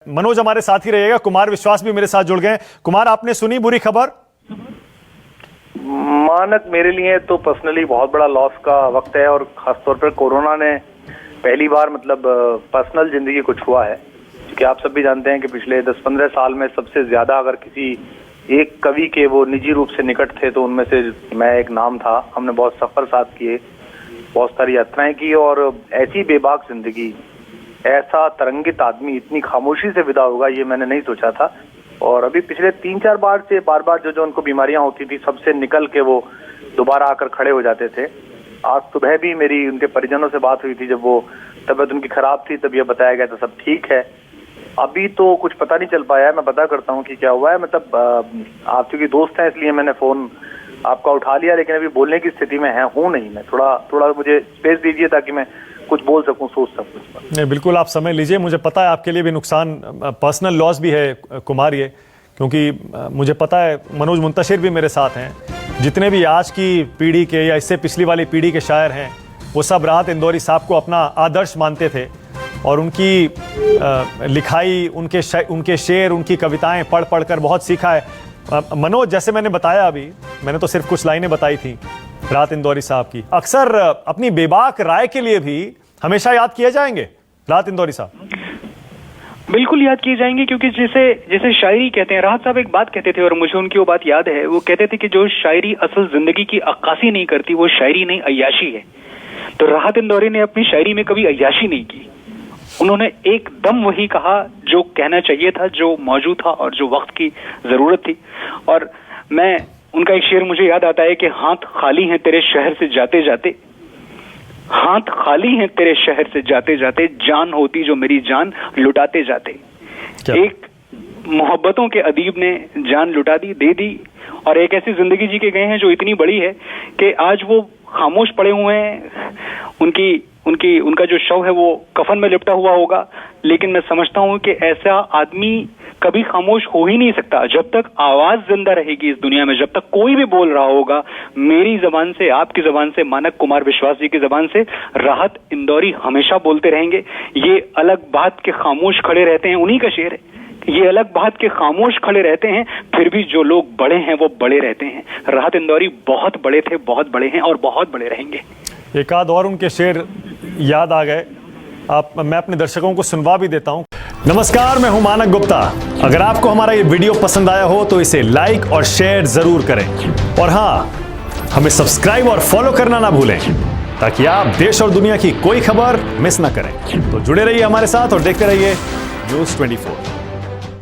मनोज हमारे साथ ही रहेगा, कुमार विश्वास भी मेरे साथ जुड़ गए। कुमार, आपने सुनी बुरी खबर? मानक, मेरे लिए तो पर्सनली बहुत बड़ा लॉस का वक्त है और खासतौर पर कोरोना ने पहली बार पर्सनल जिंदगी को छुआ है। क्योंकि आप सब भी जानते हैं कि पिछले 10-15 साल में सबसे ज्यादा अगर किसी एक कवि के वो निजी रूप से निकट थे तो उनमें से मैं एक नाम था। हमने बहुत सफर साथ किए, बहुत सारी यात्राएं की और ऐसी बेबाक जिंदगी, ऐसा तरंगित आदमी इतनी खामोशी से विदा होगा ये मैंने नहीं सोचा था। और अभी पिछले 3-4 बार से बार बार जो उनको बीमारियां होती थी सबसे निकल के वो दोबारा आकर खड़े हो जाते थे। आज सुबह भी मेरी उनके परिजनों से बात हुई थी, जब वो तबीयत उनकी खराब थी तब ये बताया गया था सब ठीक है। अभी तो कुछ पता नहीं चल पाया है, मैं पता करता हूँ कि क्या हुआ है। आप चूंकि दोस्त हैं इसलिए मैंने फोन आपका उठा लिया, लेकिन अभी बोलने की स्थिति में हूँ नहीं मैं। थोड़ा मुझे स्पेस दीजिए ताकि मैं कुछ बोल सकूं, सोच सकूं। नहीं, बिल्कुल आप समय लीजिए। मुझे पता है आपके लिए भी नुकसान, पर्सनल लॉस भी है कुमार ये, क्योंकि मुझे पता है मनोज मुंतशिर भी मेरे साथ हैं। जितने भी आज की पीढ़ी के या इससे पिछली वाली पीढ़ी के शायर हैं वो सब राहत इंदौरी साहब को अपना आदर्श मानते थे और उनकी लिखाई, उनके शेर, उनकी कविताएं पढ़ कर बहुत सीखा है। मनोज, जैसे मैंने बताया, अभी मैंने तो सिर्फ कुछ लाइनें बताई थी राहत इंदौरी साहब की। अक्सर अपनी बेबाक राय के लिए भी हमेशा याद किए जाएंगे राहत इंदौरी साहब। बिल्कुल याद किए जाएंगे, क्योंकि जैसे शायरी कहते हैं, राहत साहब एक बात कहते थे और मुझे उनकी वो बात याद है। वो कहते थे कि जो शायरी असल जिंदगी की अक्कासी नहीं करती वो शायरी नहीं, अय्याशी है। तो राहत इंदौरी ने अपनी शायरी में कभी अय्याशी नहीं की। उन्होंने एकदम वही कहा जो कहना चाहिए था, जो मौजूद था और जो वक्त की जरूरत थी। और उनका एक शेर मुझे याद आता है कि हाथ खाली हैं तेरे शहर से जाते जाते, हाथ खाली हैं तेरे शहर से जाते जाते, जान होती जो मेरी जान लुटाते जाते। एक मोहब्बतों के अदीब ने जान लुटा दी, दे दी, और एक ऐसी जिंदगी जी के गए हैं जो इतनी बड़ी है कि आज वो खामोश पड़े हुए हैं। उनका जो शव है वो कफन में लिपटा हुआ होगा, लेकिन मैं समझता हूं कि ऐसा आदमी कभी खामोश हो ही नहीं सकता। जब तक आवाज जिंदा रहेगी इस दुनिया में, जब तक कोई भी बोल रहा होगा, मेरी जबान से, आपकी जबान से, मानक कुमार विश्वास जी की जबान से, राहत इंदौरी हमेशा बोलते रहेंगे। ये अलग बात के खामोश खड़े रहते हैं, उन्हीं का शेर है। ये अलग बात के खामोश खड़े रहते हैं, फिर भी जो लोग बड़े हैं वो बड़े रहते हैं। राहत इंदौरी बहुत बड़े थे, बहुत बड़े हैं और बहुत बड़े रहेंगे। एक आध और उनके शेर याद आ गए, मैं अपने दर्शकों को सुनवा भी देता हूं। नमस्कार, मैं हूं मानक गुप्ता। अगर आपको हमारा ये वीडियो पसंद आया हो तो इसे लाइक और शेयर जरूर करें, और हाँ, हमें सब्सक्राइब और फॉलो करना ना भूलें ताकि आप देश और दुनिया की कोई खबर मिस ना करें। तो जुड़े रहिए हमारे साथ और देखते रहिए न्यूज़ 24।